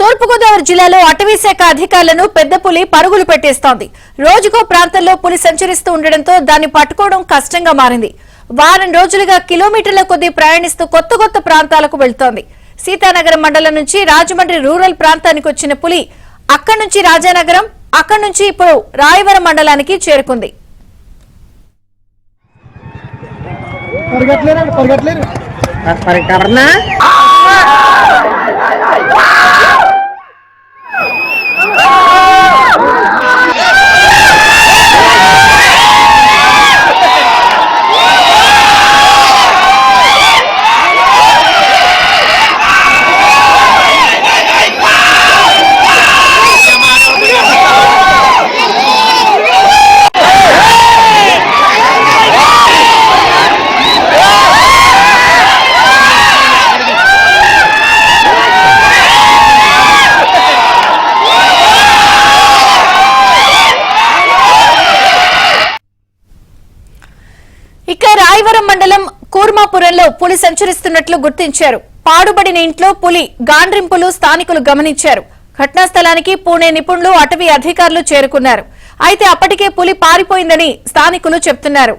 తూర్పుగోదావరి జిల్లాలో అటవీ శాఖ అధికారులను పెద్ద పులి పరుగులు పెట్టేస్తోంది. రోజుకో ప్రాంతంలో పులి సంచరిస్తూ ఉండడంతో దాన్ని పట్టుకోవడం కష్టంగా మారింది. వారం రోజులుగా కిలోమీటర్ల కొద్దీ ప్రయాణిస్తూ కొత్త కొత్త ప్రాంతాలకు వెళ్తోంది. సీతానగరం మండలం నుంచి రాజమండ్రి రూరల్ ప్రాంతానికి వచ్చిన పులి అక్కడి నుంచి రాజానగరం, అక్కడి నుంచి ఇప్పుడు రాయవరం మండలానికి చేరుకుంది. ఇక రాయవరం మండలం కూర్మాపురంలో పులి సంచరిస్తున్నట్లు గుర్తించారు. పాడుబడిన ఇంట్లో పులి గాండ్రింపులు స్థానికులు గమనించారు. ఘటనా స్థలానికి పూణే నిపుణులు, అటవీ అధికారులు చేరుకున్నారు. అయితే అప్పటికే పులి పారిపోయిందని స్థానికులు చెబుతున్నారు.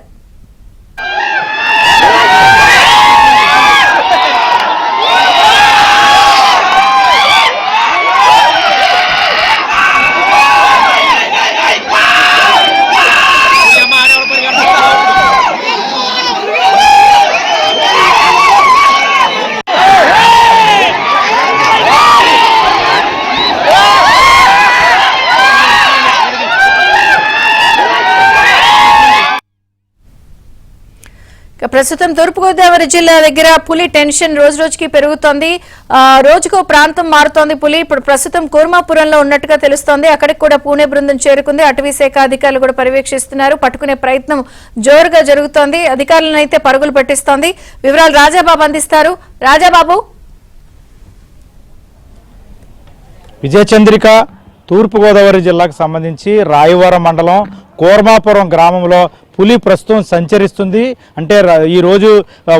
ప్రస్తుతం తూర్పుగోదావరి జిల్లా దగ్గర పులి టెన్షన్ రోజు రోజుకి పెరుగుతోంది. రోజుకో ప్రాంతం మారుతోంది పులి. ఇప్పుడు ప్రస్తుతం కూర్మాపురంలో ఉన్నట్టుగా తెలుస్తోంది. అక్కడికి కూడా పూణే బృందం చేరుకుంది. అటవీ శాఖ అధికారులు కూడా పర్యవేక్షిస్తున్నారు. పట్టుకునే ప్రయత్నం జోరుగా జరుగుతోంది. అధికారులను అయితే పరుగులు పెట్టిస్తోంది. వివరాలు రాజాబాబు అందిస్తారు. రాజాబాబు. విజయచంద్రిక తూర్పుగోదావరి జిల్లాకు సంబంధించి రాయవరం మండలం కూర్మాపురం గ్రామంలో పులి ప్రస్తుతం సంచరిస్తుంది. అంటే ఈ రోజు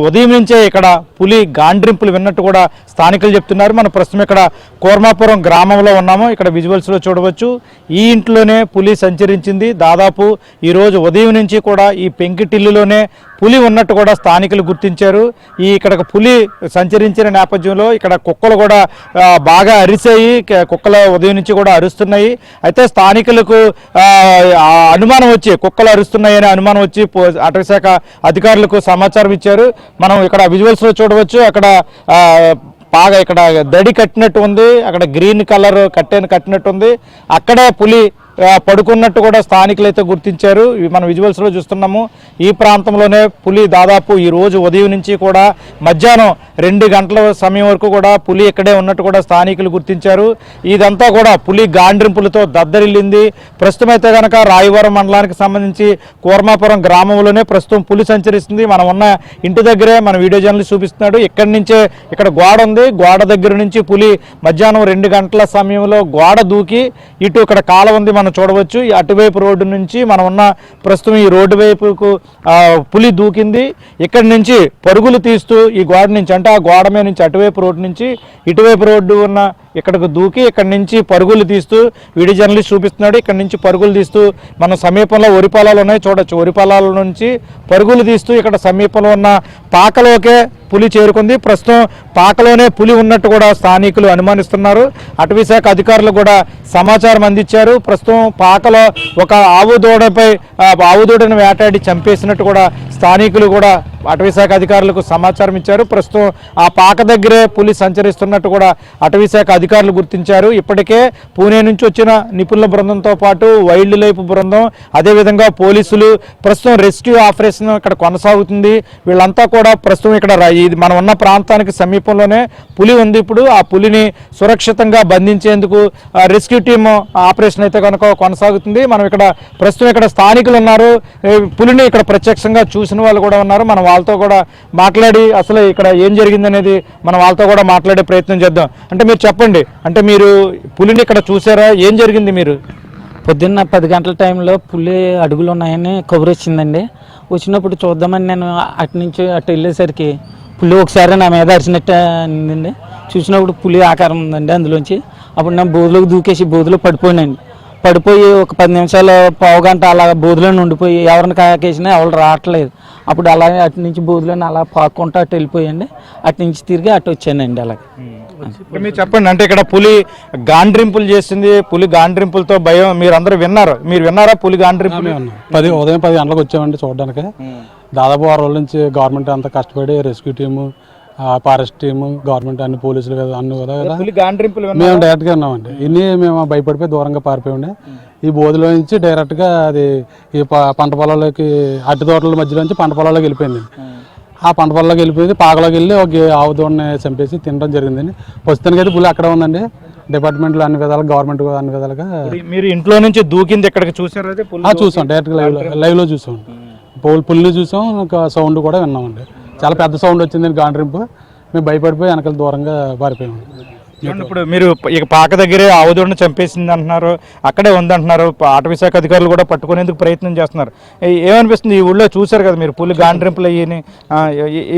ఉదయం నుంచే ఇక్కడ పులి గాండ్రింపులు విన్నట్టు కూడా స్థానికులు చెప్తున్నారు. మనం ప్రస్తుతం ఇక్కడ కూర్మాపురం గ్రామంలో ఉన్నాము. ఇక్కడ విజువల్స్లో చూడవచ్చు. ఈ ఇంట్లోనే పులి సంచరించింది. దాదాపు ఈరోజు ఉదయం నుంచి కూడా ఈ పెంకిటిల్లులోనే పులి ఉన్నట్టు కూడా స్థానికులు గుర్తించారు. ఇక్కడ పులి సంచరించిన నేపథ్యంలో ఇక్కడ కుక్కలు కూడా బాగా అరిసాయి. కుక్కలు ఉదయం నుంచి కూడా అరుస్తున్నాయి. అయితే స్థానికులకు అనుమానం వచ్చి కుక్కలు అరుస్తున్నాయని అనుమానం వచ్చి అటవీ శాఖ అధికారులకు సమాచారం ఇచ్చారు. మనం ఇక్కడ విజువల్స్లో చూడవచ్చు. అక్కడ బాగా ఇక్కడ దడి కట్టినట్టు ఉంది. అక్కడ గ్రీన్ కలర్ కట్టినట్టు ఉంది. అక్కడే పులి పడుకున్నట్టు కూడా స్థానికులు అయితే గుర్తించారు. మనం విజువల్స్లో చూస్తున్నాము. ఈ ప్రాంతంలోనే పులి దాదాపు ఈ రోజు ఉదయం నుంచి కూడా మధ్యాహ్నం 2 గంటల సమయం వరకు కూడా పులి ఇక్కడే ఉన్నట్టు కూడా స్థానికులు గుర్తించారు. ఇదంతా కూడా పులి గాండ్రింపులతో దద్దరిల్లింది. ప్రస్తుతం అయితే కనుక రాయవరం మండలానికి సంబంధించి కూర్మాపురం గ్రామంలోనే ప్రస్తుతం పులి సంచరిస్తుంది. మనం ఉన్న ఇంటి దగ్గరే మన వీడియో జర్నలిస్ట్ చూపిస్తున్నాడు. ఇక్కడి నుంచే ఇక్కడ గోడ ఉంది. గోడ దగ్గర నుంచి పులి మధ్యాహ్నం 2 గంటల సమయంలో గోడ దూకి ఇటు ఇక్కడ కాలం ఉంది మనం చూడవచ్చు. అటువైపు రోడ్డు నుంచి మనం ఉన్న ప్రస్తుతం ఈ రోడ్డు వైపుకు పులి దూకింది. ఇక్కడి నుంచి పరుగులు తీస్తూ ఈ గోడ నుంచి అంటే ఆ గోడ మీద నుంచి అటువైపు రోడ్డు నుంచి ఇటువైపు రోడ్డు ఉన్న ఇక్కడికి దూకి ఇక్కడి నుంచి పరుగులు తీస్తూ వీడియో జర్నలిస్ట్ చూపిస్తున్నాడు. ఇక్కడి నుంచి పరుగులు తీస్తూ మన సమీపంలో వరి పొలాలు ఉన్నాయి చూడొచ్చు. వరి పొలాల నుంచి పరుగులు తీస్తూ ఇక్కడ సమీపంలో ఉన్న పాకలోకే పులి చేరుకుంది. ప్రస్తుతం పాకలోనే పులి ఉన్నట్టు కూడా స్థానికులు అనుమానిస్తున్నారు. అటవీ శాఖ అధికారులు కూడా సమాచారం అందించారు. ప్రస్తుతం పాకలో ఒక ఆవు దూడను వేటాడి చంపేసినట్టు కూడా స్థానికులు కూడా అటవీ శాఖ అధికారులకు సమాచారం ఇచ్చారు. ప్రస్తుతం ఆ పాక దగ్గరే పులి సంచరిస్తున్నట్టు కూడా అటవీ శాఖ అధికారులు గుర్తించారు. ఇప్పటికే పూణే నుంచి వచ్చిన నిపుణుల బృందంతో పాటు వైల్డ్ లైఫ్ బృందం, అదేవిధంగా పోలీసులు ప్రస్తుతం రెస్క్యూ ఆపరేషన్ ఇక్కడ కొనసాగుతుంది. వీళ్ళంతా కూడా ప్రస్తుతం ఇక్కడ మనం ఉన్న ప్రాంతానికి సమీపంలోనే పులి ఉంది. ఇప్పుడు ఆ పులిని సురక్షితంగా బంధించేందుకు రెస్క్యూ టీమ్ ఆపరేషన్ అయితే కనుక కొనసాగుతుంది. మనం ఇక్కడ ప్రస్తుతం ఇక్కడ స్థానికులు ఉన్నారు. పులిని ఇక్కడ ప్రత్యక్షంగా చూసిన వాళ్ళు కూడా ఉన్నారు. మనం వాళ్ళతో కూడా మాట్లాడి అసలు ఇక్కడ ఏం జరిగిందనేది మనం వాళ్ళతో కూడా మాట్లాడే ప్రయత్నం చేద్దాం. అంటే మీరు చెప్పండి, అంటే మీరు పులిని ఇక్కడ చూసారా? ఏం జరిగింది? మీరు పొద్దున్న 10 గంటల టైంలో పులి అడుగులు ఉన్నాయని కబురు వచ్చిందండి. వచ్చినప్పుడు చూద్దామని నేను అటు నుంచి అటు వెళ్ళేసరికి పులి ఒకసారి నా మీద అరిచినట్టు అనిందండి. చూసినప్పుడు పులి ఆకారం ఉందండి అందులోంచి. అప్పుడు నేను బోధులోకి దూకేసి బోధులో పడిపోయానండి. పడిపోయి ఒక 10 నిమిషాలు పావు గంట అలా బోధులో ఉండిపోయి ఎవరిని కాకేసినా ఎవరు రావట్లేదు. అప్పుడు అలాగే అటు నుంచి బోధులోని అలా పాక్కుంటూ అటు వెళ్ళిపోయండి. అటు నుంచి తిరిగి అటు వచ్చానండి. అలాగే మీరు చెప్పండి, అంటే ఇక్కడ పులి గాండ్రింపులు చేసింది, పులి గాండ్రింపులతో భయం మీరందరూ విన్నారు. మీరు విన్నారా పులి గాండ్రింపులు? ఉదయం 10 గంటలకు వచ్చామండి చూడడానికి. దాదాపు 6 రోజుల నుంచి గవర్నమెంట్ అంతా కష్టపడి rescue team, forest team, government అన్ని పోలీసులు కదా అన్ని కదా మేము డైరెక్ట్గా ఉన్నామండి. ఇన్ని మేము భయపడిపోయి దూరంగా పారిపోయామండి. ఈ బోధిలో నుంచి డైరెక్ట్గా అది ఈ పంట పొలాల్లోకి, అట్టి తోటల మధ్యలోంచి పంట పొలాల్లోకి వెళ్ళిపోయింది. ఆ పంట పొలాల్లోకి వెళ్ళిపోయింది. పాకలోకి వెళ్ళి ఒక ఆవు దూడని చంపేసి తినడం జరిగిందండి. ప్రస్తుతానికి అయితే పులి అక్కడ ఉందండి. డిపార్ట్మెంట్లో అన్ని విధాలుగా, గవర్నమెంట్ అన్ని విధాలుగా. మీరు ఇంట్లో నుంచి దూకింది ఎక్కడికి చూసారు? చూసాం, డైరెక్ట్గా లైవ్లో చూసాం. పుల్ని చూసాం, ఇంకా సౌండ్ కూడా విన్నామండి. చాలా పెద్ద సౌండ్ వచ్చింది గాండ్రింపు. మేము భయపడిపోయి వెనకాల దూరంగా పారిపోయాము. ఇప్పుడు మీరు ఇక పాక దగ్గరే ఆవుదోడిని చంపేసింది అంటున్నారు, అక్కడే ఉందంటున్నారు. అటవీ శాఖ అధికారులు కూడా పట్టుకునేందుకు ప్రయత్నం చేస్తున్నారు. ఏమనిపిస్తుంది? ఈ ఊళ్ళో చూశారు కదా మీరు పులి గాండ్రింపులు అయ్యి,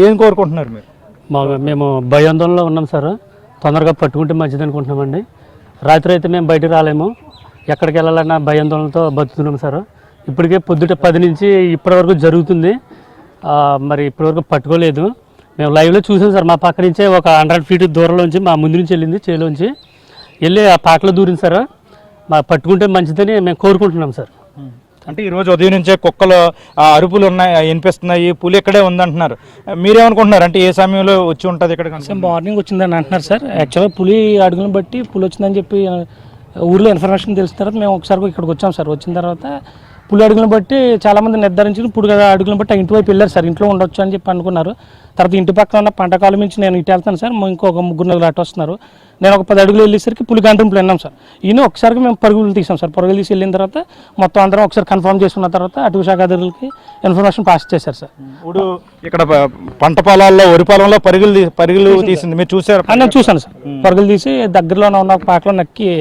ఏం కోరుకుంటున్నారు మీరు? మేము భయాందోళనలో ఉన్నాం సార్. తొందరగా పట్టుకుంటే మంచిది అనుకుంటున్నామండి. రాత్రి అయితే మేము బయటకు రాలేము. ఎక్కడికి వెళ్ళాలన్నా భయాందోళనతో బతుకుతున్నాం సార్. ఇప్పటికే పొద్దుట 10 నుంచి ఇప్పటివరకు జరుగుతుంది. మరి ఇప్పటివరకు పట్టుకోలేదు. మేము లైవ్లో చూసాం సార్. మా పక్క నుంచే ఒక 100 ఫీట్ దూరంలోంచి మా ముందు నుంచి వెళ్ళింది, చేలోంచి వెళ్ళి ఆ పాకలో దూరింది సార్. మా పట్టుకుంటే మంచిదని మేము కోరుకుంటున్నాం సార్. అంటే ఈరోజు ఉదయం నుంచే కుక్కలు అరుపులు ఉన్నాయి, వినిపిస్తున్నాయి, పులి ఇక్కడే ఉందంటున్నారు. మీరేమనుకుంటున్నారు? అంటే ఏ సమయంలో వచ్చి ఉంటుంది ఇక్కడ? మార్నింగ్ వచ్చిందని అంటున్నారు సార్. యాక్చువల్గా పులి అడుగులను బట్టి పులి వచ్చిందని చెప్పి ఊర్లో ఇన్ఫర్మేషన్ తెలిసిన తర్వాత మేము ఒకసారి ఇక్కడికి వచ్చాం సార్. వచ్చిన తర్వాత పులి అడుగులను బట్టి చాలామంది నిర్ధారించి పులి అడుగులను బట్టి ఇంటి వైపు వెళ్ళారు సార్. ఇంట్లో ఉండొచ్చు అని చెప్పి అనుకున్నారు. తర్వాత ఇంటి పక్కన ఉన్న పంట కాలం నుంచి నేను ఇటు వెళ్తాను సార్. ఇంకొక 3 నలుగురు అటు వస్తున్నారు. నేను ఒక 10 అడుగులు వెళ్ళేసరికి పులి గాండ్రింపులు విన్నాం సార్. ఈయన ఒకసారి మేము పరుగులు తీసాం సార్. పరుగులు తీసి వెళ్ళిన తర్వాత మొత్తం అందరం ఒకసారి కన్ఫర్మ్ చేసుకున్న తర్వాత అటవీ శాఖ అధికారులకి ఇన్ఫర్మేషన్ పాస్ చేశారు సార్. ఇప్పుడు ఇక్కడ పంట పొలాల్లో, వరి పొలంలో పరుగులు తీసింది మీరు చూసారు? నేను చూశాను సార్. పరుగులు తీసి దగ్గరలోనే ఉన్న ఒక పాకలో నక్కి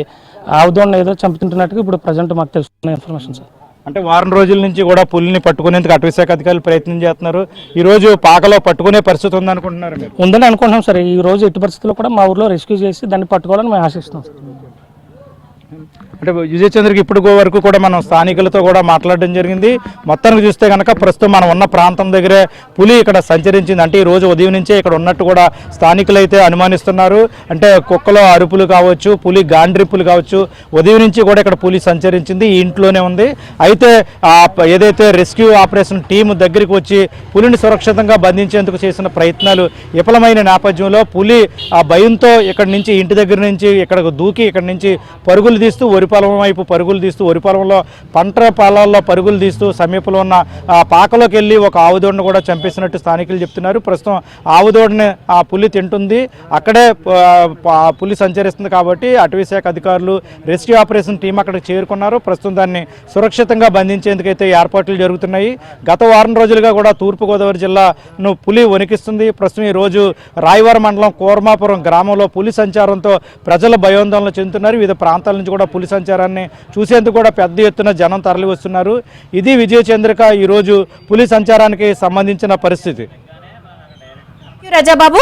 ఆవుదోన్న ఏదో చంపుతుంటున్నట్టుగా ఇప్పుడు ప్రజెంట్ మాకు తెలుస్తున్న ఇన్ఫర్మేషన్ సార్. అంటే వారం రోజుల నుంచి కూడా పులిని పట్టుకునేందుకు అటవీ శాఖ అధికారులు ప్రయత్నం చేస్తున్నారు. ఈ రోజు పాకలో పట్టుకునే పరిస్థితి ఉందనుకుంటున్నారు మీరు? ఉందని అనుకుంటున్నాం సార్. ఈ రోజు ఎట్టి పరిస్థితుల్లో కూడా మా ఊర్లో రెస్క్యూ చేసి దాన్ని పట్టుకోవాలని మేము ఆశిస్తున్నాం సార్. అంటే విజయ్ చంద్రకి ఇప్పుడు వరకు కూడా మనం స్థానికులతో కూడా మాట్లాడడం జరిగింది. మొత్తానికి చూస్తే కనుక ప్రస్తుతం మనం ఉన్న ప్రాంతం దగ్గరే పులి ఇక్కడ సంచరించింది. అంటే ఈ రోజు ఉదయం నుంచే ఇక్కడ ఉన్నట్టు కూడా స్థానికులు అయితే అనుమానిస్తున్నారు. అంటే కుక్కలో అరుపులు కావచ్చు, పులి గాండ్రింపులు కావచ్చు, ఉదయం నుంచి కూడా ఇక్కడ పులి సంచరించింది. ఈ ఇంట్లోనే ఉంది. అయితే ఏదైతే రెస్క్యూ ఆపరేషన్ టీం దగ్గరికి వచ్చి పులిని సురక్షితంగా బంధించేందుకు చేసిన ప్రయత్నాలు విఫలమైన నేపథ్యంలో పులి ఆ భయంతో ఇక్కడి నుంచి, ఇంటి దగ్గర నుంచి ఇక్కడకు దూకి ఇక్కడి నుంచి పరుగులు తీస్తూ వరి పొలం వైపు పరుగులు తీస్తూ, వరి పొలంలో పంట పొలాల్లో పరుగులు తీస్తూ సమీపంలో ఉన్న పాకలోకి వెళ్ళి ఒక ఆవుదోడను కూడా చంపేసినట్టు స్థానికులు చెప్తున్నారు. ప్రస్తుతం ఆవుదోడని ఆ పులి తింటుంది, అక్కడే పులి సంచరిస్తుంది. కాబట్టి అటవీ శాఖ అధికారులు, రెస్క్యూ ఆపరేషన్ టీం అక్కడికి చేరుకున్నారు. ప్రస్తుతం దాన్ని సురక్షితంగా బంధించేందుకైతే ఏర్పాట్లు జరుగుతున్నాయి. గత వారం రోజులుగా కూడా తూర్పుగోదావరి జిల్లాను పులి వణికిస్తుంది. ప్రస్తుతం ఈ రోజు రాయవరం మండలం కోర్మాపురం గ్రామంలో పులి సంచారంతో ప్రజలు భయాందోళన చెందుతున్నారు. వివిధ ప్రాంతాల నుంచి కూడా పులి సంచారాన్ని చూసేందుకు కూడా పెద్ద ఎత్తున జనం తరలి వస్తున్నారు. ఇది విజయ చంద్రిక ఈరోజు పులి సంచారానికి సంబంధించిన పరిస్థితి. రాజాబాబు.